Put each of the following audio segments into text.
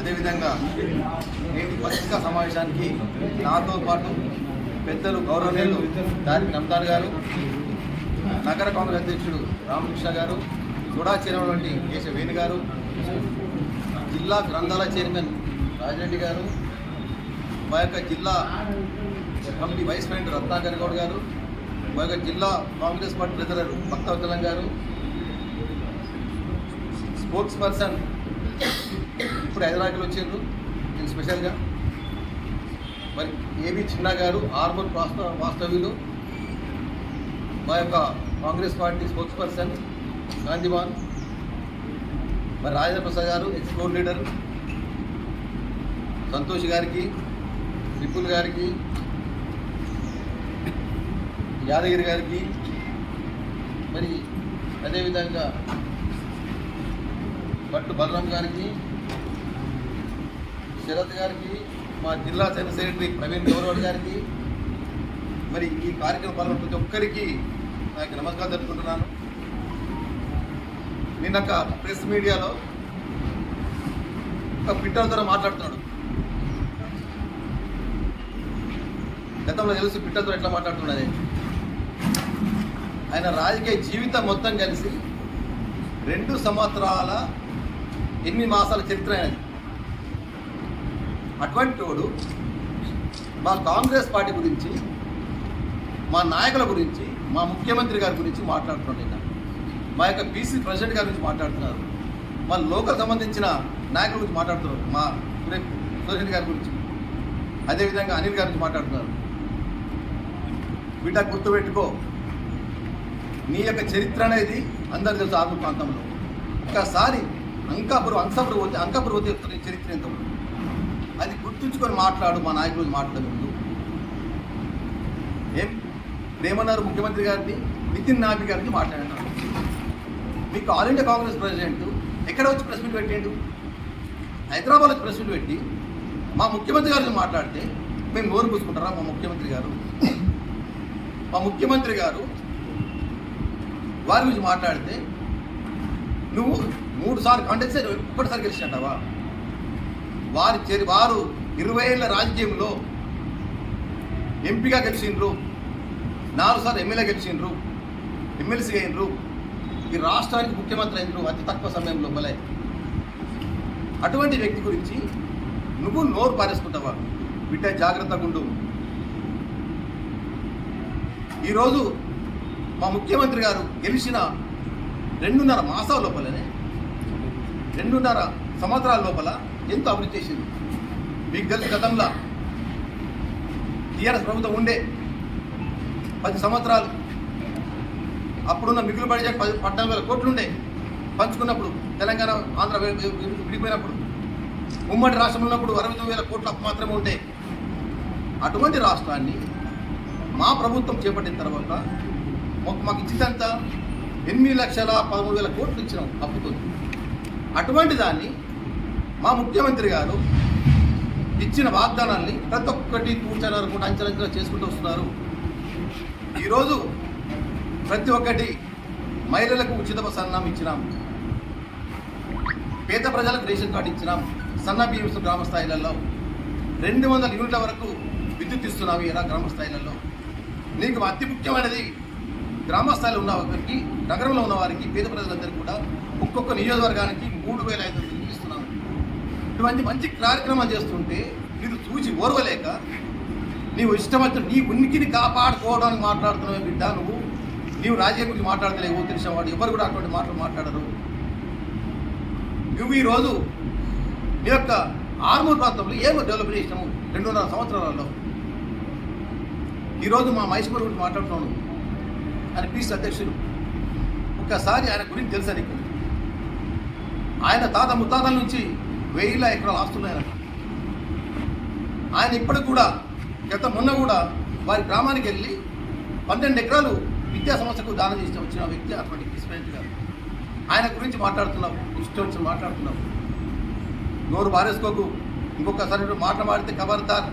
అదేవిధంగా నేటి పత్రికా సమావేశానికి నాతో పాటు పెద్దలు గౌరవనీయులు దారి రంజాన్ గారు, నగర కాంగ్రెస్ అధ్యక్షుడు రామకృష్ణ గారు, కూడా చేరినటువంటి కేశ వేణు గారు, జిల్లా గ్రంథాలయ చైర్మన్ రాజిరెడ్డి గారు, మా యొక్క జిల్లా committee vice president Ratnakar Goud గారు, మా యొక్క జిల్లా కాంగ్రెస్ పార్టీ ట్రెజరర్ భక్తవత్సలం గారు, స్పోర్ట్స్ పర్సన్ ఇప్పుడు హైదరాబాద్లో వచ్చారు నేను స్పెషల్గా, మరి ఏబి చిన్న గారు, ఆర్మూర్ వాస్తవ్యులు, మా యొక్క కాంగ్రెస్ పార్టీ స్పోర్ట్స్ పర్సన్ గాంధీవాన్, మరి రాజేంద్ర ప్రసాద్ గారు ఎక్స్ప్లోర్ లీడర్, సంతోష్ గారికి, విపుల్ గారికి, యాదగిరి గారికి, మరి అదేవిధంగా భట్టు బలరాం గారికి, శరత్ గారికి, మా జిల్లా జనరల్ సెక్రటరీ ప్రవీణ్ గౌరవ్ గారికి, మరి ఈ కార్యక్రమం పాల్గొన్న ప్రతి ఒక్కరికి నాకు నమస్కారం తెలుపుకుంటున్నాను. నిన్న ప్రెస్ మీడియాలో ఒక పిట్టర్ ద్వారా మాట్లాడుతున్నాడు. గతంలో తెలిసి పిట్టర్ ద్వారా ఎట్లా మాట్లాడుతున్నది, ఆయన రాజకీయ జీవితం మొత్తం కలిసి 2 సంవత్సరాల 8 మాసాల చరిత్ర అయినది. అటువంటి వాడు మా కాంగ్రెస్ పార్టీ గురించి, మా నాయకుల గురించి, మా ముఖ్యమంత్రి గారి గురించి మాట్లాడుతున్నాడు. మా యొక్క పీసీ ప్రెసిడెంట్ గారి గురించి మాట్లాడుతున్నారు, మా లోకల్ సంబంధించిన నాయకుల గురించి మాట్లాడుతున్నారు, మా ప్రెసిడెంట్ గారి గురించి, అదేవిధంగా అనిల్ గారి గురించి మాట్లాడుతున్నారు. బిడ్డ గుర్తుపెట్టుకో, నీ యొక్క చరిత్ర అనేది అందరు తెలుసు. ఆర్మూర్ ప్రాంతంలో ఒక్కసారి అంకాపురం పోతే చరిత్ర ఎంత అది గుర్తుంచుకొని మాట్లాడు. మా నాయకులు మాట్లాడే ముందు ఏమన్నారు, ముఖ్యమంత్రి గారిని, నితిన్ నాబి గారిని మాట్లాడినారు. మీకు ఆల్ ఇండియా కాంగ్రెస్ ప్రెసిడెంట్ ఎక్కడ వచ్చి ప్రెస్ మీట్ పెట్టాడు? హైదరాబాద్ వచ్చి ప్రెస్ మీట్ పెట్టి మా ముఖ్యమంత్రి గారిని మాట్లాడితే మేము నోరు పూసుకుంటారా? మా ముఖ్యమంత్రి గారు వారి గురించి మాట్లాడితే నువ్వు 3 సార్లు కాంటెస్ట్ ఒక్కటిసారి గెలిచినట్టవా? వారు 20 ఏళ్ళ రాజకీయంలో ఎంపీగా గెలిచిండ్రు, 4 సార్లు ఎమ్మెల్యే గెలిచిండ్రు, ఎమ్మెల్సీ అయినరు, ఈ రాష్ట్రానికి ముఖ్యమంత్రి అయినరు అతి తక్కువ సమయంలో. మళ్ళీ అటువంటి వ్యక్తి గురించి నువ్వు నోరు పారేసుకుంటావా? బిడ్డ జాగ్రత్తగా ఉండు. ఈరోజు మా ముఖ్యమంత్రి గారు గెలిచిన 2.5 మాసాల లోపలనే 2.5 సంవత్సరాల లోపల ఎంతో అభివృద్ధి చేసింది. మీకు తెలుసు, గతంలో టీఆర్ఎస్ ప్రభుత్వం ఉండే 10 సంవత్సరాలు అప్పుడున్న మిగులు బడ్జెట్ 14,000 కోట్లు ఉండే పంచుకున్నప్పుడు, తెలంగాణ ఆంధ్ర విడిపోయినప్పుడు, ఉమ్మడి రాష్ట్రంలో ఉన్నప్పుడు 69,000 కోట్ల అప్పు మాత్రమే ఉండే. అటువంటి రాష్ట్రాన్ని మా ప్రభుత్వం చేపట్టిన తర్వాత మాకు ఇచ్చిందంత 8,13,000 కోట్లు ఇచ్చినాం అప్పుతో. అటువంటి దాన్ని మా ముఖ్యమంత్రి గారు ఇచ్చిన వాగ్దానాల్ని ప్రతి ఒక్కటి తూచనరుకుంటూ అంచెలంచెలు చేసుకుంటూ వస్తున్నారు. ఈరోజు ప్రతి ఒక్కటి మహిళలకు ఉచిత సన్నం ఇచ్చినాం, పేద ప్రజలకు రేషన్ కార్డు ఇచ్చినాం, సన్న బియ్యం గ్రామ స్థాయిలలో 200 యూనిట్ల వరకు విద్యుత్ ఇస్తున్నాం. ఇలా గ్రామ స్థాయిలలో నీకు అతి ముఖ్యమైనది, గ్రామ స్థాయిలో ఉన్న వారికి, నగరంలో ఉన్న వారికి, పేద ప్రజలందరికీ కూడా ఒక్కొక్క నియోజకవర్గానికి 3,500 ఇస్తున్నాము. ఇటువంటి మంచి కార్యక్రమాలు చేస్తుంటే మీరు చూసి ఓర్వలేక నీవు ఇష్టమైతే నీ ఉనికిని కాపాడుకోవడానికి మాట్లాడుతున్నావు. బిడ్డ నీవు రాజకీయం గురించి మాట్లాడలేవు, తెలిసిన వాడు ఎవరు కూడా అటువంటి మాటలు మాట్లాడరు. నువ్వు ఈరోజు నీ యొక్క ఆర్మూర్ ప్రాంతంలో ఏమో డెవలప్ చేసినాము 2.5 సంవత్సరాలలో. ఈరోజు మా మహేశ్వర్ గురించి మాట్లాడుతున్నాను, ఆయన పీసీ అధ్యక్షులు. ఒక్కసారి ఆయన గురించి తెలుసా నీకు? ఆయన తాత ముత్తాతల నుంచి 1,000 ఎకరాలు ఆస్తున్నాయనట. ఆయన ఇప్పటికి కూడా మొన్న కూడా వారి గ్రామానికి వెళ్ళి 12 ఎకరాలు విద్యా సంస్థకు దానం చేసి వచ్చిన వ్యక్తి అటువంటి ప్రెసిడెంట్ గారు. ఆయన గురించి మాట్లాడుతున్నావు, ఇష్టం వచ్చి మాట్లాడుతున్నావు. నోరు బారేసుకోకు. ఇంకొకసారి మాట్లాడితే ఖబర్దార్.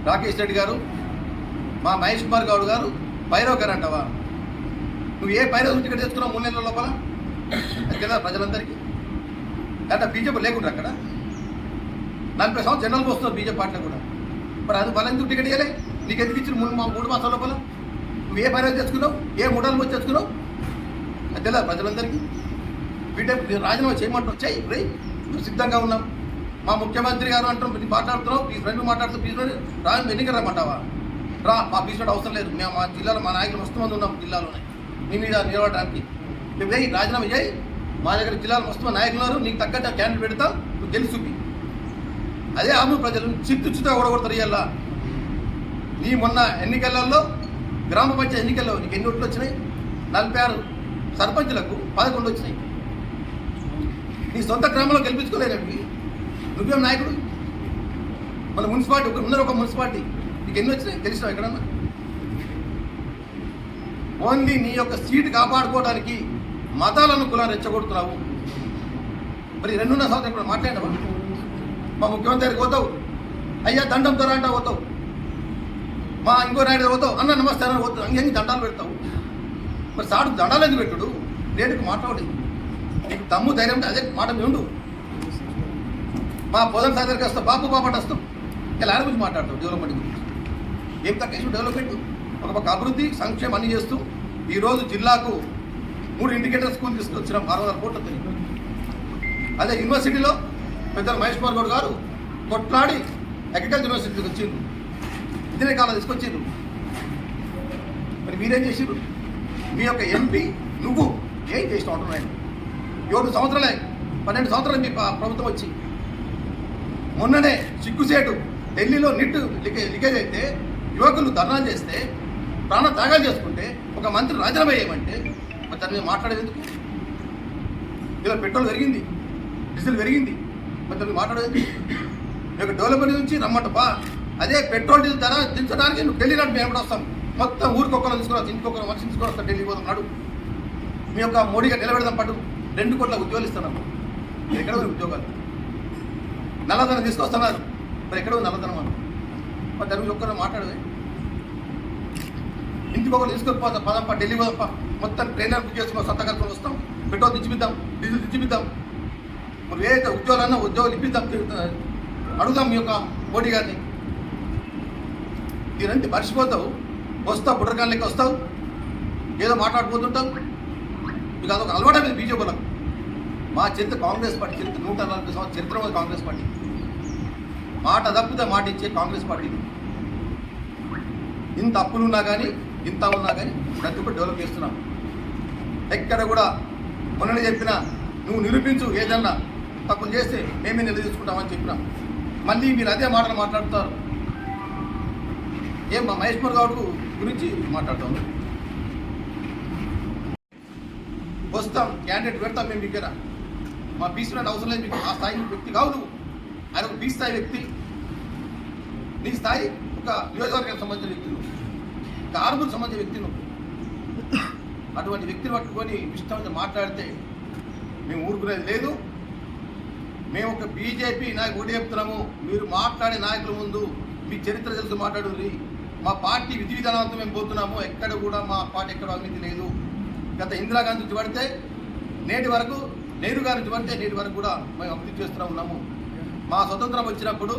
రాకేష్ రెడ్డి గారు, మా మహేష్ కుమార్ గౌడ్ గారు పైరోకర్ అంటావా? నువ్వు ఏ పైరో టికెట్ తెచ్చుకున్నావు 3 నెలల లోపల? అది కదా ప్రజలందరికీ. అంటే బీజేపీ లేకుండా అక్కడ 40 సంవత్సరాలు జనరల్గా వస్తున్నారు బీజేపీ పార్టీలో కూడా. మరి అది బలం ఎందుకు టికెట్ ఇవ్వలే? నీకు ఎందుకు ఇచ్చిన 3 మాసాల లోపల? నువ్వు ఏ పర్యాలు తెచ్చుకున్నావు, ఏ మూడాలు వచ్చి తెచ్చుకున్నావు? అది తెలియదు ప్రజలందరికీ. బీజేపీ రాజీనామా చేయమంటావు, చెయ్యి రే, నువ్వు సిద్ధంగా ఉన్నావు. మా ముఖ్యమంత్రి గారు అంటాం, మాట్లాడుతున్నావు, మీ ఫ్రెండ్ మాట్లాడుతూ పీసుకొని ఎన్నిక రమ్మంటావా? రా, మా పీసుడు అవసరం లేదు. మేము మా జిల్లాలో మా నాయకులు మస్తు మంది ఉన్నాం జిల్లాలోనే నీ మీద నిలబడడానికి. నువ్వు వేయి, రాజీనామా చేయి. మా దగ్గర జిల్లాలో మస్తు మంది నాయకులు ఉన్నారు, నీకు తగ్గట్టు క్యాండిడేట్ పెడతాం, నువ్వు గెలిచి చూపి. అదే ఆమె ప్రజలు చిత్తుగా ఓడగొడతారు. ఇవాళ నీ మొన్న ఎన్నికలలో గ్రామ పంచాయతీ ఎన్నికల్లో నీకు ఎన్ని ఓట్లు వచ్చినాయి? 46 సర్పంచులకు 11 వచ్చినాయి. నీ సొంత గ్రామంలో గెలిపించుకోలేదండి. నువ్వేం నాయకుడు? మన మున్సిపాలిటీ ఉన్నారు, ఒక మున్సిపాలిటీ నీకు ఎన్ని వచ్చినాయి తెలిసినావు ఎక్కడన్నా? ఓన్లీ నీ యొక్క సీటు కాపాడుకోవడానికి మతాలను కులాన్ని రెచ్చగొడుతున్నావు. మరి 2.5 సంవత్సరాలు కూడా మాట్లాడినావా? మా ముఖ్యమంత్రి గారికి పోతావు, అయ్యా దండం ధర అంటా పోతావు. మా ఇంకో నాయుడు పోతావు, అన్న నమస్తే అని పోతావు, అంగంగి దండాలు పెడతావు. మరి సాడు దండాలు ఎందుకు పెట్టుడు? రేటుకు మాట్లాడి నీకు దమ్ము ధైర్యం ఉంటే అదే మాట మీద ఉండు. మా పొలం సాగరికి వస్తావు, బాపు బాపట వస్తాం, ఇలా ఆయన గురించి మాట్లాడతావు. డెవలప్మెంట్ గురించి ఏం తక్కువ డెవలప్మెంట్, ఒక పక్క అభివృద్ధి సంక్షేమం అన్ని చేస్తూ ఈరోజు జిల్లాకు 3 ఇండికేటర్ స్కూల్ తీసుకొచ్చిన 60,000 కోట్లతో. అదే యూనివర్సిటీలో పెద్దలు మహేష్ కుమార్ గౌడ్ గారు కొట్లాడి అగ్రికల్చర్ యూనివర్సిటీకి వచ్చిండ్రు, ఇంజనీరింగ్ కాలేజ్ తీసుకొచ్చిండ్రు. మరి మీరేం చేసిండ్రు? మీ యొక్క ఎంపీ నువ్వు ఏం చేసినావు అంటున్నాను. 7 సంవత్సరాలే, 12 సంవత్సరాలు మీ ప్రభుత్వం వచ్చి. మొన్ననే సిగ్గుసేటు ఢిల్లీలో నిట్ లీకేజ్ అయితే యువకులు ధర్నాలు చేస్తే, ప్రాణ త్యాగాలు చేసుకుంటే ఒక మంత్రి రాజీనామా చేయమంటే మరి దాని మీద మాట్లాడేది ఎందుకు? ఇలా పెట్రోల్ పెరిగింది, డీజిల్ పెరిగింది, మరి దాన్ని మాట్లాడేది మీకు డెవలప్మెంట్ నుంచి రమ్మంటపా. అదే పెట్రోల్ డీజిల్ ధర దించడానికి నువ్వు ఢిల్లీ నాడు మేము ఎప్పుడు వస్తాం? మొత్తం ఊరికొక్కరు తీసుకురావచ్చు, ఇంకొకరు మనిషి తీసుకొని వస్తాం, ఢిల్లీ పోతాం నాడు. మీ యొక్క మోడీగా నిలబెడదాం పట్టు. 2 కోట్ల ఉద్యోగాలు ఇస్తున్నాము. ఎక్కడ ఉద్యోగాలు? నల్లధనం తీసుకొస్తున్నారు, మరి ఎక్కడ నల్లధనం అని మరి దాని గురించి ఒక్కరు మాట్లాడవే? ఇంటికి ఒకరు తీసుకొని పోతాం, పదప్ప ఢిల్లీ పోదప్ప, మొత్తం ట్రైనర్ బుక్ చేసుకుని సంతకాలు వస్తాం, పెట్రోల్ తెచ్చిపిద్దాం, డీజిల్ తెచ్చిపిద్దాం, మరి ఏదైతే ఉద్యోగాలన్నా ఉద్యోగాలు ఇప్పిద్దాం, అడుగుదాం మీ యొక్క మోడీ గారిని. దీనంటే మర్చిపోతావు, వస్తావు బుడ్రకాలకి వస్తావు, ఏదో మాట్లాడిపోతుంటావు. మీకు అదొక అలవాటు మీద బీజేపీలకు. మా చరిత్ర కాంగ్రెస్ పార్టీ చరిత్ర 140 సంవత్సరాల చరిత్ర కాంగ్రెస్ పార్టీ. మాట తప్పితే మాట ఇచ్చే కాంగ్రెస్ పార్టీ. ఇంత అప్పులు ఉన్నా కానీ, ఇంత ఉన్నా కానీ ప్రతి ఒక్కరు డెవలప్ చేస్తున్నాం. ఎక్కడ కూడా మొన్ననే చెప్పినా, నువ్వు నిరూపించు, ఏదన్నా తప్పులు చేస్తే మేమే నిలదీసుకుంటామని చెప్పినా. మళ్ళీ మీరు అదే మాటలు మాట్లాడుతారు. ఏం మా మహేష్ కుమార్ గౌడ్ గురించి మాట్లాడతాం. వస్తాం, క్యాండిడేట్ పెడతాం మేము దగ్గర. మా బీసీ అవసరం లేదు మీకు. ఆ స్థాయి వ్యక్తి కావు నువ్వు. ఆయన ఒక బీసీ స్థాయి వ్యక్తి. నీ స్థాయి ఒక నియోజకవర్గానికి సంబంధించిన వ్యక్తి నువ్వు, ఒక ఆర్మూర్కి సంబంధించిన వ్యక్తి నువ్వు. అటువంటి వ్యక్తిని పట్టుకొని ఇష్టం మాట్లాడితే మేము ఊరుకునేది లేదు. మేము ఒక బీజేపీ నాయకు ఒకటి చెప్తున్నాము, మీరు మాట్లాడే నాయకుల ముందు మీ చరిత్ర తెలుసు మాట్లాడుర్రి. మా పార్టీ విధి విధానాలతో మేము పోతున్నాము. ఎక్కడ కూడా మా పార్టీ ఎక్కడ అవినీతి లేదు. గత ఇందిరాగాంధీ నుంచి పడితే నేటి వరకు, నెహ్రూ గారి నుంచి పడితే నేటి వరకు కూడా మేము అభివృద్ధి చేస్తూ ఉన్నాము. మా స్వతంత్రం వచ్చినప్పుడు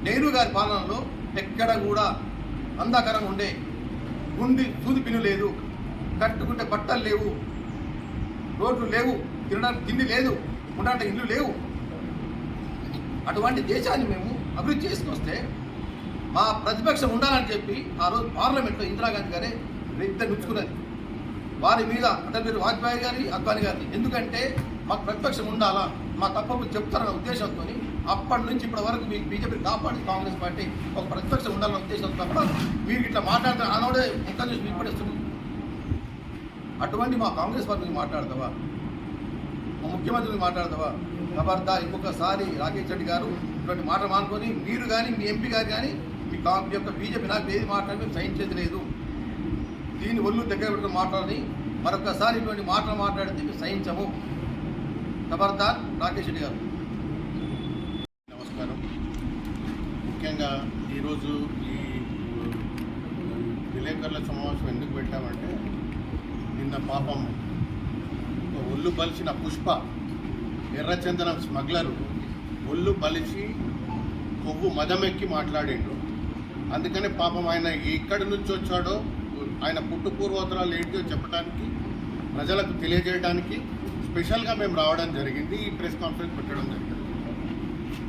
నెహ్రూ గారి పాలనలో ఎక్కడ కూడా అంధకారంగా ఉండే, గుండి సూది పిన్ను లేదు, కట్టుకుంటే బట్టలు లేవు, రోడ్లు లేవు, తినడానికి తిండి లేదు, ఉండడానికి ఇల్లు లేవు. అటువంటి దేశాన్ని మేము అభివృద్ధి చేసుకొస్తే మా ప్రతిపక్షం ఉండాలని చెప్పి ఆ రోజు పార్లమెంట్లో ఇందిరాగాంధీ గారే ఇద్దరు నుంచుకున్నది. వారి మీద అటల్ బిహారీ వాజ్పేయి గారి, అద్వానీ గారిని. ఎందుకంటే మాకు ప్రతిపక్షం ఉండాలా, మా తప్పప్పుడు చెప్తారన్న ఉద్దేశంతో అప్పటి నుంచి ఇప్పటి వరకు మీకు బీజేపీ కాపాడి కాంగ్రెస్ పార్టీ ఒక ప్రతిపక్షం ఉండాలన్న ఉద్దేశంతో తప్ప మీరు ఇట్లా మాట్లాడతారు ఆనోడే ముఖం చూసి మీకు పడేస్తుంది. అటువంటి మా కాంగ్రెస్ పార్టీ మాట్లాడతావా, మా ముఖ్యమంత్రిని మాట్లాడతావా? ఖబర్దార్, ఇంకొకసారి రాకేష్ రెడ్డి గారు ఇటువంటి మాటలు మానుకొని మీరు కానీ మీ ఎంపీ గారు కానీ మీ యొక్క బీజేపీ నాకు ఏది మాట్లాడి మేము సహించేది లేదు. దీన్ని ఒళ్ళు దగ్గర పెట్టుకుని మాట్లాడి మరొకసారి ఇటువంటి మాటలు మాట్లాడితే మేము సహించము. ఖబర్దార్ రాకేష్ రెడ్డి గారు. నమస్కారం. ముఖ్యంగా ఈరోజు ఈ విలేకరుల సమావేశం ఎందుకు పెట్టామంటే, నిన్న పాపం ఒళ్ళు బలిసిన పుష్ప ఎర్రచందనం స్మగ్లరు ఒళ్ళు బలిసి కొవ్వు మదమెక్కి మాట్లాడిండు. అందుకని పాపం ఆయన ఎక్కడి నుంచి వచ్చాడో, ఆయన పుట్టు పూర్వోత్తరాలు ఏంటో చెప్పడానికి, ప్రజలకు తెలియజేయడానికి స్పెషల్గా మేము రావడం జరిగింది. ఈ ప్రెస్ కాన్ఫరెన్స్ పెట్టడం జరిగింది.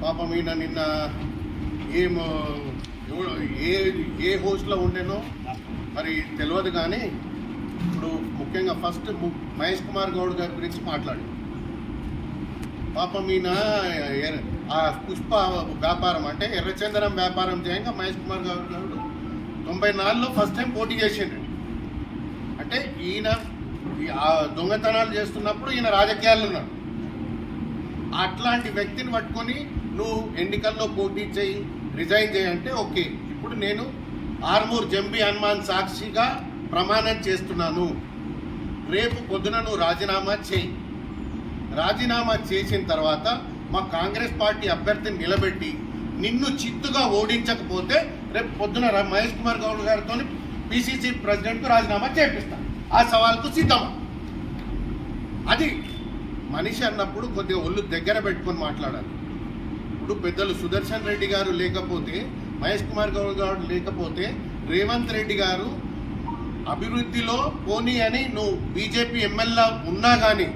పాపం ఈయన నిన్న ఏ హోస్ట్లో ఉండేనో మరి తెలియదు, కానీ ఇప్పుడు ముఖ్యంగా ఫస్ట్ మహేష్ కుమార్ గౌడ్ గారి గురించి మాట్లాడి, పాపం ఈయన ఆ పుష్ప వ్యాపారం అంటే ఎర్రచందనం వ్యాపారం చేయంగా మహేష్ కుమార్ గౌడ్ గారు 94లో ఫస్ట్ టైం పోటీ చేసిండు. అంటే ఈయన ఆ దొంగతనాలు చేస్తున్నప్పుడు ఈయన రాజకీయాల్లో ఉన్నాడు. అట్లాంటి వ్యక్తిని పట్టుకొని నువ్వు ఎన్నికల్లో పోటీ చేయి, రిజైన్ చేయంటే ఓకే. ఇప్పుడు నేను ఆర్మూర్ జంబీ హనుమాన్ సాక్షిగా ప్రమాణం చేస్తున్నాను, రేపు పొద్దున నువ్వు రాజీనామా చేయి. రాజీనామా చేసిన తర్వాత మా కాంగ్రెస్ పార్టీ అభ్యర్థిని నిలబెట్టి నిన్ను చిత్తుగా ఓడించకపోతే రేపు పొద్దున మహేష్ కుమార్ గౌడ్ గారితో పిసిసి ప్రెసిడెంట్కు రాజీనామా చేపిస్తాను. ఆ సవాల్కు సిద్ధమా? అది మనిషి అన్నప్పుడు కొద్దిగా ఒళ్ళు దగ్గర పెట్టుకొని మాట్లాడాలి. ఇప్పుడు పెద్దలు సుదర్శన్ రెడ్డి గారు లేకపోతే, మహేష్ కుమార్ గౌడ్ గారు లేకపోతే, రేవంత్ రెడ్డి గారు అభివృద్ధిలో పోనీ అని నువ్వు బీజేపీ ఎమ్మెల్యే ఉన్నా కానీ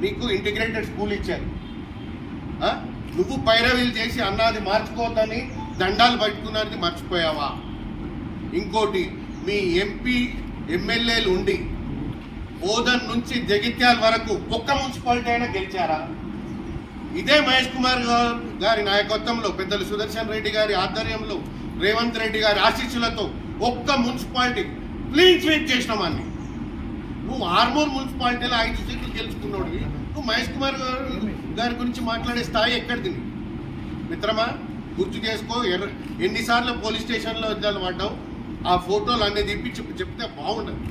నీకు ఇంటిగ్రేటెడ్ స్కూల్ ఇచ్చారు. నువ్వు పైరవీలు చేసి అన్నది మార్చుకోవద్దని దండాలు పట్టుకున్నది మర్చిపోయావా? ఇంకోటి, మీ ఎంపీ ఎమ్మెల్యేలు ఉండి బోధన్ నుంచి జగిత్యాల వరకు ఒక్క మున్సిపాలిటీ అయినా గెలిచారా? ఇదే మహేష్ కుమార్ గారి నాయకత్వంలో, పెద్దలు సుదర్శన్ రెడ్డి గారి ఆధ్వర్యంలో, రేవంత్ రెడ్డి గారి ఆశీస్సులతో ఒక్క మున్సిపాలిటీ క్లీన్ స్వీప్ చేసినామని. నువ్వు ఆర్మూర్ మున్సిపాలిటీలో 5 సీట్లు గెలుచుకున్నాడు. నువ్వు మహేష్ కుమార్ గారి గురించి మాట్లాడే స్థాయి ఎక్కడిది? మిత్రమా, గుర్తు చేసుకో. ఎన్నిసార్లు పోలీస్ స్టేషన్లో వద్దాలు పడ్డావు, ఆ ఫోటోలు అన్నీ తిప్పి చెప్తే బాగుండదు.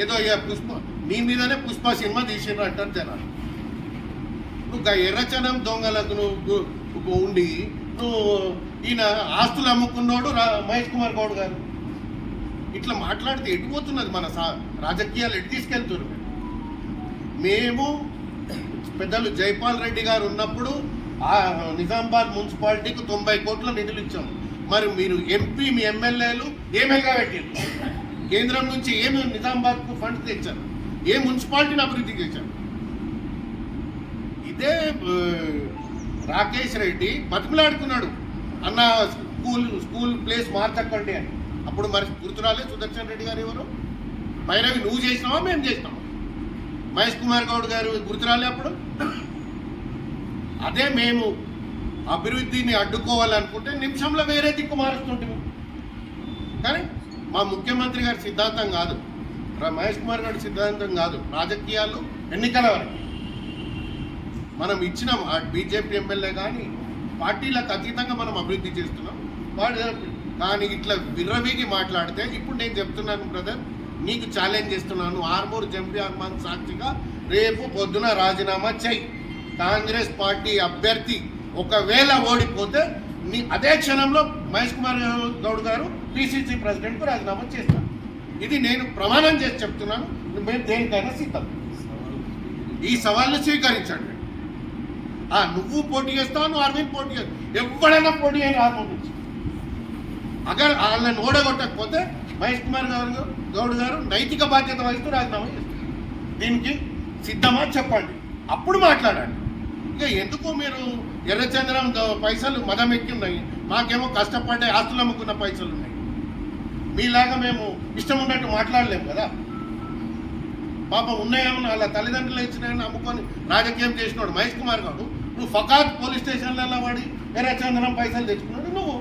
ఏదో పుష్ప నీ మీదనే పుష్ప సినిమా తీసిండ్రు అంటారు జనాలు. నువ్వు ఎర్రచనం దొంగలకు నువ్వు ఉండి నువ్వు ఈయన ఆస్తులు అమ్ముకున్నాడు మహేష్ కుమార్ గౌడ్ గారు. ఇట్లా మాట్లాడితే ఎటుపోతున్నది మన రాజకీయాలు? ఎటు తీసుకెళ్తున్నారు? మేము పెద్దలు జైపాల్ రెడ్డి గారు ఉన్నప్పుడు ఆ నిజామాబాద్ మున్సిపాలిటీకి 90 కోట్ల నిధులు ఇచ్చాము. మరి మీరు ఎంపీ, మీ ఎమ్మెల్యేలు ఏమేగా పెట్టారు? కేంద్రం నుంచి ఏమి నిజామాబాద్కు ఫండ్స్ తెచ్చారు? ఏ మున్సిపాలిటీని అభివృద్ధి చేశారు? ఇదే రాకేష్ రెడ్డి బతిమలాడుకున్నాడు, అన్న స్కూల్ ప్లేస్ మార్చకండి అని. అప్పుడు మరి గుర్తురాలే సుదర్శన్ రెడ్డి గారు ఎవరు? పైరవి నువ్వు చేసినావా మేము చేసినావా? మహేష్ కుమార్ గౌడ్ గారు గుర్తురాలే అప్పుడు? అదే మేము అభివృద్ధిని అడ్డుకోవాలనుకుంటే నిమిషంలో వేరే దిక్కు మారుస్తుంటాము. కానీ మా ముఖ్యమంత్రి గారి సిద్ధాంతం కాదు, మహేష్ కుమార్ గారి సిద్ధాంతం కాదు. రాజకీయాలు ఎన్నికల వరకు మనం ఇచ్చినాం. బీజేపీ ఎమ్మెల్యే కానీ పార్టీలకు అతీతంగా మనం అభివృద్ధి చేస్తున్నాం. కానీ ఇట్లా విర్రవీగి మాట్లాడితే, ఇప్పుడు నేను చెప్తున్నాను బ్రదర్, నీకు ఛాలెంజ్ చేస్తున్నాను. ఆర్మూర్ జంబీ హనుమాన్ సాక్షిగా రేపు పొద్దున రాజీనామా చెయ్యి. కాంగ్రెస్ పార్టీ అభ్యర్థి ఒకవేళ ఓడిపోతే అదే క్షణంలో మహేష్ కుమార్ గౌడ్ గారు పిసిసి ప్రెసిడెంట్కు రాజీనామా చేస్తాను. ఇది నేను ప్రమాణం చేసి చెప్తున్నాను. మేము దేనికైనా సిద్ధం. ఈ సవాల్ని స్వీకరించండి. నువ్వు పోటీ చేస్తావు, నువ్వు అరవింద్ పోటీ చేస్తావు, ఎవడైనా పోటీ అయిన ఆర్మూర్ నుంచి. అగర్ వాళ్ళని ఓడగొట్టకపోతే మహేష్ కుమార్ గౌడ్ గారు నైతిక బాధ్యత వహిస్తూ రాజీనామా చేస్తారు. దీనికి సిద్ధమా చెప్పండి, అప్పుడు మాట్లాడండి. ఇక ఎందుకు మీరు ఎర్రచంద్రం పైసలు మదం ఎక్కి ఉన్నాయి, మాకేమో కష్టపడ్డే ఆస్తులు అమ్ముకున్న పైసలు ఉన్నాయి. మీలాగా మేము ఇష్టం ఉన్నట్టు మాట్లాడలేము కదా. పాపం ఉన్నాయేమో వాళ్ళ తల్లిదండ్రులు ఇచ్చినాయని అమ్ముకొని రాజకీయం చేసినాడు మహేష్ కుమార్ గౌడ్. నువ్వు ఫకాత్ పోలీస్ స్టేషన్లలో వాడి ఎర్రచంద్రం పైసలు తెచ్చుకున్నాడు నువ్వు.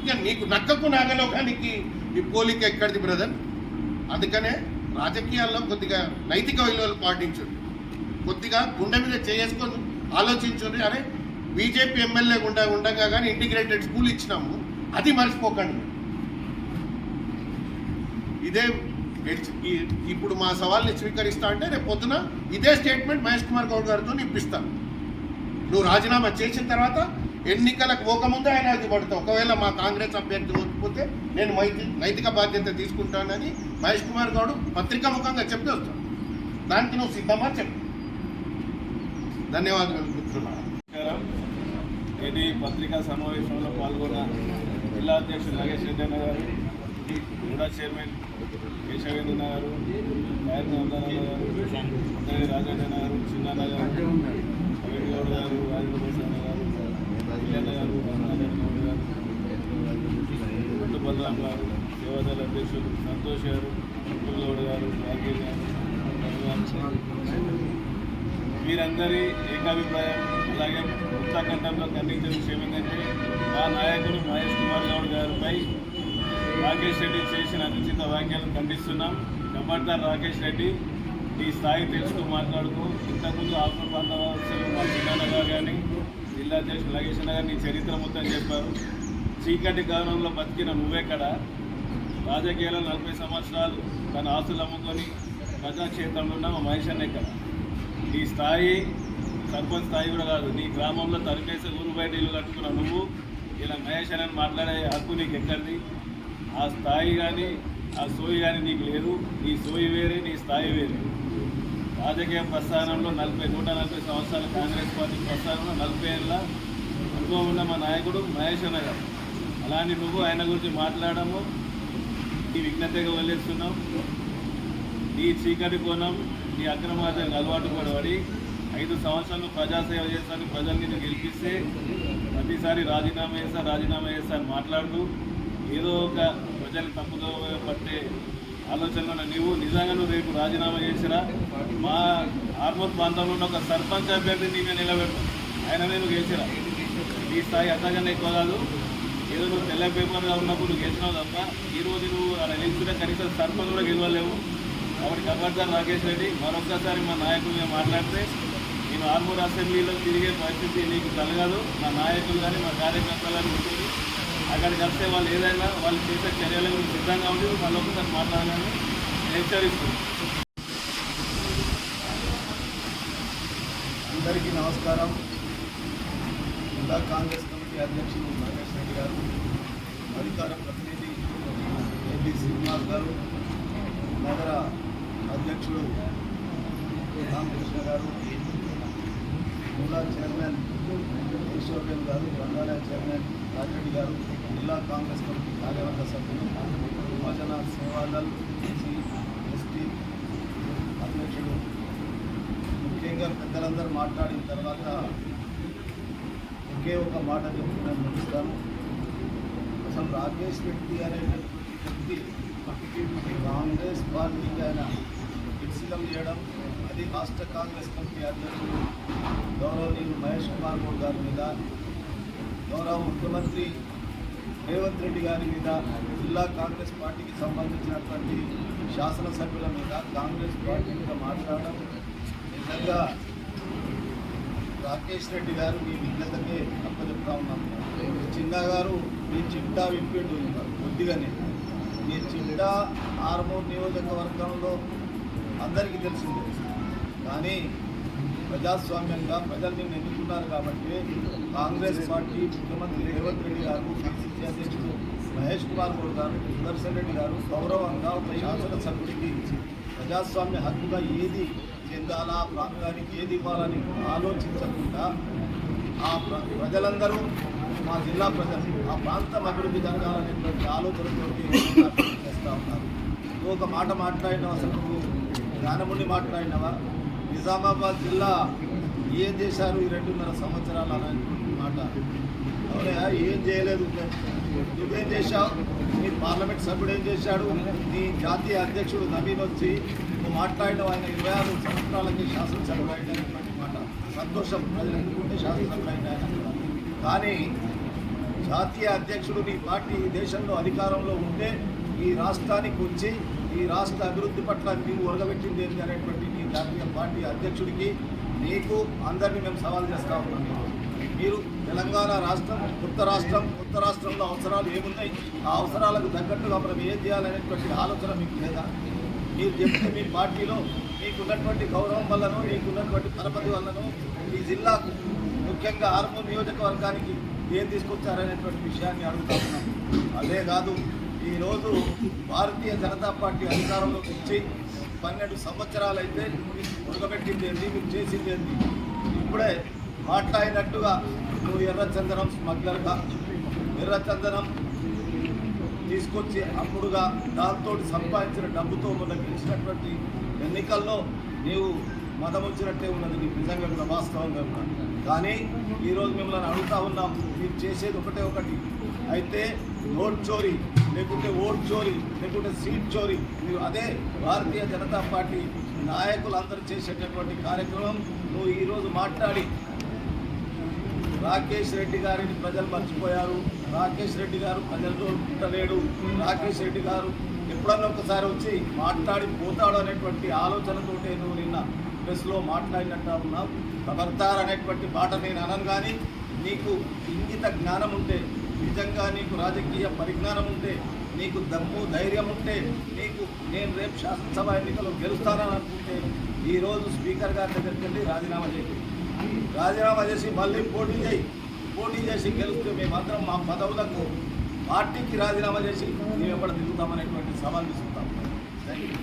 ఇక నీకు నక్కకు నాగలోకానికి ఈ పోలిక ఎక్కడిది బ్రదర్? అందుకనే రాజకీయాల్లో కొద్దిగా నైతిక విలువలు పాటించండి, కొద్దిగా గుండె మీద చేసుకొని ఆలోచించండి. అరే బీజేపీ ఎమ్మెల్యే ఉండగా కానీ ఇంటిగ్రేటెడ్ స్కూల్ ఇచ్చినాము, అది మర్చిపోకండి. ఇదే ఇప్పుడు మా సవాల్ని స్వీకరిస్తా అంటే రేపు పొద్దున ఇదే స్టేట్మెంట్ మహేష్ కుమార్ గౌడ్ గారితో ఇప్పిస్తాను. నువ్వు రాజీనామా చేసిన తర్వాత ఎన్నికలకు పోకముందే ఆయన అది పడతావు. ఒకవేళ మా కాంగ్రెస్ అభ్యర్థి ఓడిపోతే నేను నైతిక బాధ్యత తీసుకుంటానని మహేష్ కుమార్ గౌడ్ పత్రికా ముఖంగా చెప్పి వస్తాడు. దానికి నువ్వు సిద్ధమా చెప్పు. ధన్యవాదాలు మిత్రులారా. ఇది పత్రికా సమావేశంలో పాల్గొన్న జిల్లా అధ్యక్షుడు నాగేష్ రెడ్డి అన్న గారు, కూడా చైర్మన్ కేశవేంద్ర గారు, నాయకులు గారు, రాజన్న గారు, చిన్న గారు, రవి గౌడ్ గారు, రాజగోపాల్ గారు, ఇల్లన్న గారు, గౌడ్ గారు, బలరాం గారు, సేవాదళ అధ్యక్షులు సంతోష్ గారు, అంకుల్ గౌడ్ గారు, రాజీవ్ గారు, వీరందరి ఏకాభిప్రాయం అలాగే ఉత్తరాఖండంలో ఖండించిన విషయం ఏంటంటే మా నాయకుడు మహేష్ కుమార్ గౌడ్ గారిపై రాకేష్ రెడ్డి చేసిన అనుచిత వ్యాఖ్యలను ఖండిస్తున్నాం. ఖబర్దార్ రాకేష్ రెడ్డి, ఈ స్థాయి తెలుసుకు మాట్లాడుతూ ఇంతకుముందు ఆత్మ ప్రాంతవాసులు మా చిన్న గారు కానీ జిల్లా అధ్యక్షుడు లగేష్ గారు నీ చరిత్ర మొత్తం చెప్పారు. చీకటి కాలంలో బతికిన నువ్వెక్కడ? రాజకీయాల్లో 40 సంవత్సరాలు తన ఆస్తులు అమ్ముకొని ప్రజాక్షేత్రంలో ఉన్న మా మహేష్ అన్న ఎక్కడ? నీ స్థాయి సర్పంచ్ స్థాయి కూడా కాదు. నీ గ్రామంలో తరిపేసి ఊరు బయట ఇల్లు కట్టుకున్న నువ్వు ఇలా మహేష్ అని మాట్లాడే హక్కు నీకు ఎక్కడిది? ఆ స్థాయి కానీ ఆ సోయి కానీ నీకు లేదు. నీ సోయి వేరే, నీ స్థాయి వేరే. రాజకీయ ప్రస్థానంలో 140 సంవత్సరాల కాంగ్రెస్ పార్టీ ప్రస్థానంలో 40 ఏళ్ళ అనుభవం ఉన్న మా నాయకుడు మహేష్ అన్న గారు. అలాంటి నువ్వు ఆయన గురించి మాట్లాడము నీ విఘ్నతగా వదిలేస్తున్నావు. నీ చీకటి కోణం, నీ అక్రమార్జనకు అలవాటు పడి 5 సంవత్సరాలు ప్రజాసేవ చేస్తాను, ప్రజల్ని నువ్వు గెలిపిస్తే ప్రతిసారి రాజీనామా చేస్తా అని మాట్లాడుతూ ఏదో ఒక ప్రజలు తప్పుదో పట్టే ఆలోచనలో నీవు నిజంగా నువ్వు రేపు రాజీనామా చేసిరా మా ఆర్మూర్ ప్రాంతంలో ఉన్న ఒక సర్పంచ్ అభ్యర్థిని నీవే నిలబెట్టు, ఆయననే నువ్వు గెలిచిరా. ఈ స్థాయి అంతకన్నా ఎక్కువ కాదు. ఏదో నువ్వు తెల్ల పేపర్గా ఉన్నప్పుడు నువ్వు గెలిచినావు తప్ప ఈరోజు నువ్వు అలా గెలిచినా కనీసం సర్పంచ్ కూడా గెలవలేవు. కాబట్టి ఖబర్దార్ రాకేష్ రెడ్డి, మరొక్కసారి మా నాయకులు మాట్లాడితే నేను ఆర్మూర్ అసెంబ్లీలో తిరిగే పరిస్థితి నీకు కలగదు. మా నాయకులు కానీ మా కార్యకర్తలు ఉంటుంది. అక్కడికి వస్తే వాళ్ళు ఏదైనా వాళ్ళు చేసే చర్యల గురించి సిద్ధంగా ఉండి మళ్ళీ ఒకసారి మాట్లాడాలని హెచ్చరిస్తుంది. అందరికీ నమస్కారం. జిల్లా కాంగ్రెస్ కమిటీ అధ్యక్షులు నాగేష్ రెడ్డి గారు, అధికార ప్రతినిధి ఏపీ శ్రీనివాస్ గారు, నగర అధ్యక్షుడు రామకృష్ణ గారు, జిల్లా చైర్మన్ ఈశ్వర్యం గారు, గ్రంథాలయ చైర్మన్ రాజరెడ్డి గారు, జిల్లా కాంగ్రెస్ కమిటీ కార్యవర్గ సభ్యులు, యువజన సేవాదళ్ ఎస్సీ ఎస్టీ అధ్యక్షుడు, ముఖ్యంగా పెద్దలందరూ మాట్లాడిన తర్వాత ఒకే ఒక మాట చెప్పి నేను ముగిస్తాను. అసలు రాకేష్ రెడ్డి అనేటటువంటి వ్యక్తి కాంగ్రెస్ పార్టీకి ఆయన విమర్శనం చేయడం, అది రాష్ట్ర కాంగ్రెస్ కమిటీ అధ్యక్షుడు గౌరవనీయులు మహేష్ కుమార్ గౌడ్ గారి మీద, గౌరవ ముఖ్యమంత్రి రేవంత్ రెడ్డి గారి మీద, జిల్లా కాంగ్రెస్ పార్టీకి సంబంధించినటువంటి శాసనసభ్యుల మీద, కాంగ్రెస్ పార్టీ మీద మాట్లాడడం నిజంగా రాకేష్ రెడ్డి గారు మీ విజ్ఞతకే అప్పచెప్తా ఉన్నాం. చిన్న గారు మీ చిట్టా విప్పిండు కొద్దిగానే. మీ చిట్టా ఆర్మూర్ నియోజకవర్గంలో అందరికీ తెలిసిందే. కానీ ప్రజాస్వామ్యంగా ప్రజలు నిన్ను ఎన్నుకున్నారు కాబట్టి కాంగ్రెస్ పార్టీ ముఖ్యమంత్రి రేవంత్ రెడ్డి గారు, పిసిసి అధ్యక్షుడు మహేష్ కుమార్ గౌడ్ గారు, సుదర్శన్ రెడ్డి గారు గౌరవంగా ఒక శాసనసభ్యుడికి ప్రజాస్వామ్య హక్కుగా ఏది చెందాలా, ప్రాంతానికి ఏది ఇవ్వాలని ఆలోచించకుండా ఆ ప్రజలందరూ, మా జిల్లా ప్రజలు ఆ ప్రాంతం అభివృద్ధి జరగాలనేటువంటి ఆలోచనతో చేస్తూ ఉన్నారు. ఒక మాట మాట్లాడినావు, అసలు నువ్వు జ్ఞానముండి మాట్లాడినావా? నిజామాబాద్ జిల్లా ఏం చేశారు ఈ 2.5 సంవత్సరాలు అనేటువంటి మాట అవునా? ఏం చేయలేదు. నువ్వేం చేశావు? నీ పార్లమెంట్ సభ్యుడు ఏం చేశాడు? నీ జాతీయ అధ్యక్షుడు నవీన్ వచ్చి నువ్వు మాట్లాడిన ఆయన 26 సంవత్సరాలకి శాసనసభ్యుడు అయినటువంటి మాట సంతోషం. ప్రజలు ఎందుకుంటే శాసనసభ్యుడు అయిన ఆయన. కానీ జాతీయ అధ్యక్షుడు నీ పార్టీ ఈ దేశంలో అధికారంలో ఉంటే ఈ రాష్ట్రానికి వచ్చి ఈ రాష్ట్ర అభివృద్ధి పట్ల నీవు ఒరగబెట్టింది ఏంటి అనేటువంటి నీ జాతీయ పార్టీ అధ్యక్షుడికి, నీకు అందరినీ మేము సవాల్ చేస్తూ ఉన్నాం. మీరు తెలంగాణ రాష్ట్రం కొత్త రాష్ట్రంలో అవసరాలు ఏమున్నాయి, ఆ అవసరాలకు తగ్గట్టుగా మనం ఏం చేయాలనేటువంటి ఆలోచన మీకు లేదా? మీరు చెప్తే మీ పార్టీలో మీకున్నటువంటి గౌరవం వల్లనో, మీకున్నటువంటి పరపతి వల్లనో ఈ జిల్లాకు ముఖ్యంగా ఆర్మూర్ నియోజకవర్గానికి ఏం తీసుకొచ్చారనేటువంటి విషయాన్ని అడుగుతా ఉన్నాం. అదే కాదు, ఈరోజు భారతీయ జనతా పార్టీ అధికారంలోకి వచ్చి 12 సంవత్సరాలు అయితే ఉడకబెట్టింది ఏంటి, మీరు చేసింది ఏంటి? ఇప్పుడే మాట్లాడినట్టుగా నువ్వు ఎర్రచందనం స్మగ్లర్గా ఎర్రచందనం తీసుకొచ్చి అప్పుడుగా దాంతో సంపాదించిన డబ్బుతో మొన్న గెలిచినటువంటి ఎన్నికల్లో నీవు మతం వచ్చినట్టే ఉన్నది. నీకు నిజంగా కూడా వాస్తవంగా ఉన్నది. కానీ ఈరోజు మిమ్మల్ని అడుగుతా ఉన్నాం, మీరు చేసేది ఒకటి అయితే నోట్ చోరీ లేకుంటే ఓట్ చోరీ లేకుంటే సీట్ చోరీ. మీరు అదే భారతీయ జనతా పార్టీ నాయకులందరూ చేసేటటువంటి కార్యక్రమం నువ్వు ఈరోజు మాట్లాడి రాకేష్ రెడ్డి గారిని ప్రజలు మర్చిపోయారు, రాకేష్ రెడ్డి గారు ప్రజల్లో పుట్టలేడు, రాకేష్ రెడ్డి గారు ఎప్పుడన్నా ఒకసారి వచ్చి మాట్లాడి పోతాడు అనేటువంటి ఆలోచనతోటే నువ్వు నిన్న ప్రెస్లో మాట్లాడినట్టు ఉన్నావు. ఖబర్దార్ అనేటువంటి మాట నేను అనను. కానీ నీకు ఇంగిత జ్ఞానం ఉంటే, నిజంగా నీకు రాజకీయ పరిజ్ఞానం ఉంటే, నీకు దమ్ము ధైర్యం ఉంటే, నీకు నేను రేపు శాసనసభ ఎన్నికలు గెలుస్తానని అనుకుంటే ఈరోజు స్పీకర్ గారి దగ్గరికి వెళ్ళి రాజీనామా చేసి మళ్ళీ పోటీ చేసి గెలిస్తే మేమందరం మా పదవులకు పార్టీకి రాజీనామా చేసి మేము ఎక్కడ దిగుతామనేటువంటి సవాల్ ఇస్తున్నాం. Thank you.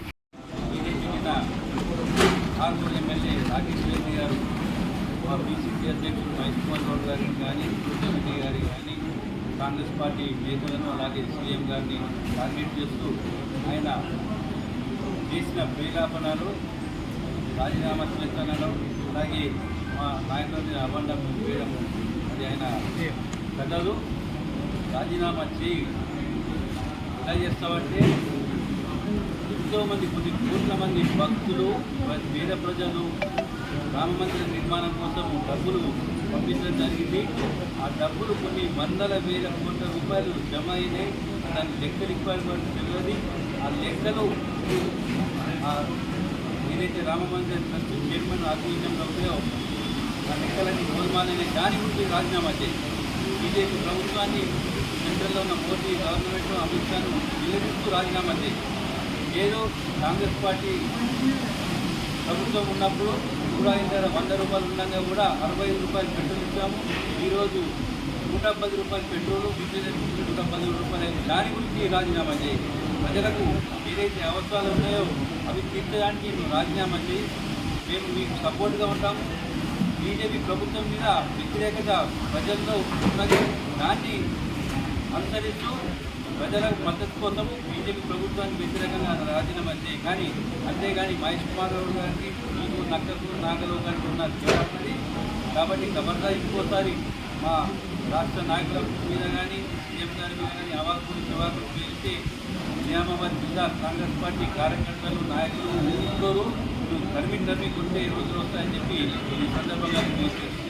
Armoor MLA Rakesh Reddy గారు, మా బీసీసీ అధ్యక్షుడు మహేష్ కుమార్ గౌడ్ గారికి కానీ, రెడ్డి గారికి కానీ, కాంగ్రెస్ పార్టీ నేతలను అలాగే సీఎం గారిని టార్గెట్ చేస్తూ ఆయన చేసిన ప్రేలాపనలు, రాజీనామా చేస్తున్నాను, అలాగే మా నాయకులని అబండం వేయడం అది ఆయన పెద్దలు. రాజీనామా చేయి ఎలా చేస్తామంటే ఎంతోమంది కొన్ని కోట్ల మంది భక్తులు, పేద ప్రజలు రామ మందిర నిర్మాణం కోసం డబ్బులు పంపించడం జరిగింది. ఆ డబ్బులు కొన్ని వందల వేల కోట్ల రూపాయలు జమ అయినాయి. దాని లెక్కలు ఇవ్వాలి తెలియదు. ఆ లెక్కలు ఏదైతే రామ మందిర ట్రస్ట్ చైర్మన్ ఆధ్వర్యంలో ఉన్నాయో ఆ లెక్కలన్నీ గోల్మాలనే దాని గురించి రాజీనామా చేయి. బీజేపీ ప్రభుత్వాన్ని, సెంట్రల్లో ఉన్న మోదీ గవర్నమెంట్, అమిత్ షాను నిలదీస్తూ రాజీనామా చేయి. ఏదో కాంగ్రెస్ పార్టీ ప్రభుత్వం ఉన్నప్పుడు కూడా ఇంత 100 రూపాయలు ఉండగా కూడా 65 రూపాయలు పెట్రోల్ ఇచ్చాము. ఈరోజు 110 రూపాయలు పెట్రోలు, డీజిల్ 110 రూపాయలు. దాని గురించి రాజీనామా చేయి. ప్రజలకు ఏదైతే అవసరాలు ఉన్నాయో అవి తీర్చడానికి నువ్వు రాజీనామా చేయి. మేము మీకు సపోర్ట్గా ఉంటాము. బీజేపీ ప్రభుత్వం మీద వ్యతిరేకత ప్రజల్లో ఉన్నది. దాన్ని అనుసరిస్తూ ప్రజలకు మద్దతు కోసం బీజేపీ ప్రభుత్వానికి వ్యతిరేకంగా రాజీనామా చేయి. కానీ అంతేగాని మహేష్ కుమార్ గౌడ్ గారికి నీకు నక్కకు నాగలో గారికి ఉన్న తేడాది. కాబట్టి ఖబర్దార్ ఇంకోసారి మా రాష్ట్ర నాయకుల మీద కానీ, సీఎం గారి మీద కానీ అవాకులు చివాకులు పేరిస్తే నియామాబాద్ జిల్లా కాంగ్రెస్ పార్టీ కార్యకర్తలు, నాయకులు ఊరుకోరు. తరిమి కొట్టే రోజులు వస్తాయని చెప్పి ఈ సందర్భంగా తెలియజేస్తున్నాను.